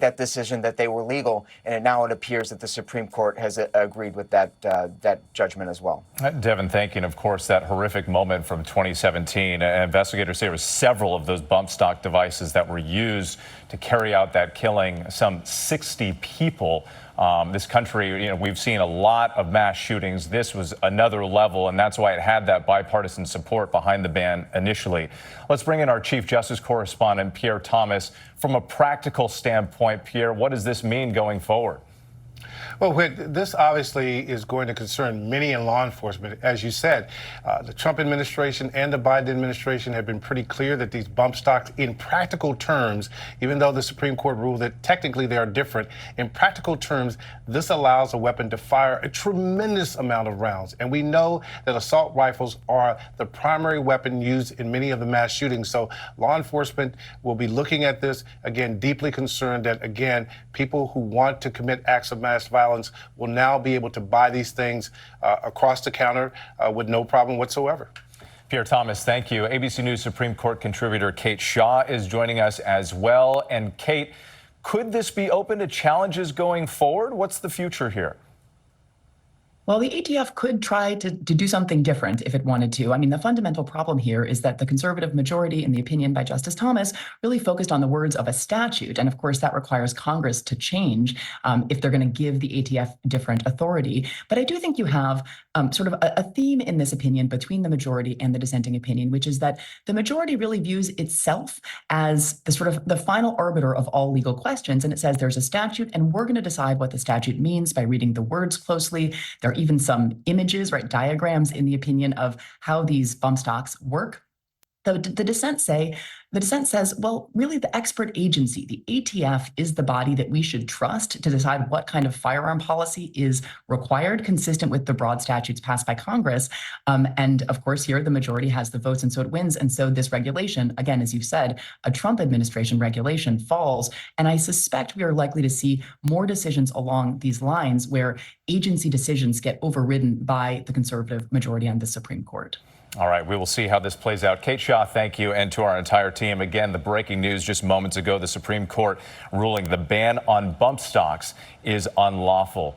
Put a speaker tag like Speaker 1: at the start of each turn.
Speaker 1: that decision that they were legal, and now it appears that the Supreme Court has agreed with that judgment as well.
Speaker 2: Devin, thank you. And of course, that horrific moment from 2017. Investigators say there were several of those bump stock devices that were used to carry out that killing, some 60 people. This country, we've seen a lot of mass shootings. This was another level, and that's why it had that bipartisan support behind the ban initially. Let's bring in our Chief Justice correspondent, Pierre Thomas. From a practical standpoint, Pierre, what does this mean going forward?
Speaker 3: Well, this obviously is going to concern many in law enforcement. As you said, the Trump administration and the Biden administration have been pretty clear that these bump stocks, in practical terms, even though the Supreme Court ruled that technically they are different, in practical terms, this allows a weapon to fire a tremendous amount of rounds. And we know that assault rifles are the primary weapon used in many of the mass shootings. So law enforcement will be looking at this, again, deeply concerned that, again, people who want to commit acts of mass violence will now be able to buy these things across the counter with no problem whatsoever.
Speaker 2: Pierre Thomas, thank you. ABC News Supreme Court contributor Kate Shaw is joining us as well. And Kate, could this be open to challenges going forward? What's the future here?
Speaker 4: Well, the ATF could try to do something different if it wanted to. I mean, the fundamental problem here is that the conservative majority, in the opinion by Justice Thomas, really focused on the words of a statute. And of course, that requires Congress to change if they're going to give the ATF different authority. But I do think you have sort of a theme in this opinion between the majority and the dissenting opinion, which is that the majority really views itself as the sort of the final arbiter of all legal questions. And it says there's a statute and we're going to decide what the statute means by reading the words closely. There are even some images, right, diagrams in the opinion of how these bump stocks work. The dissent says, well, really the expert agency, the ATF, is the body that we should trust to decide what kind of firearm policy is required, consistent with the broad statutes passed by Congress. And of course, here the majority has the votes, and so it wins. And so this regulation, again, as you said, a Trump administration regulation falls. And I suspect we are likely to see more decisions along these lines where agency decisions get overridden by the conservative majority on the Supreme Court.
Speaker 2: All right, we will see how this plays out. Kate Shaw, thank you. And to our entire team, again, the breaking news just moments ago, the Supreme Court ruling the ban on bump stocks is unlawful.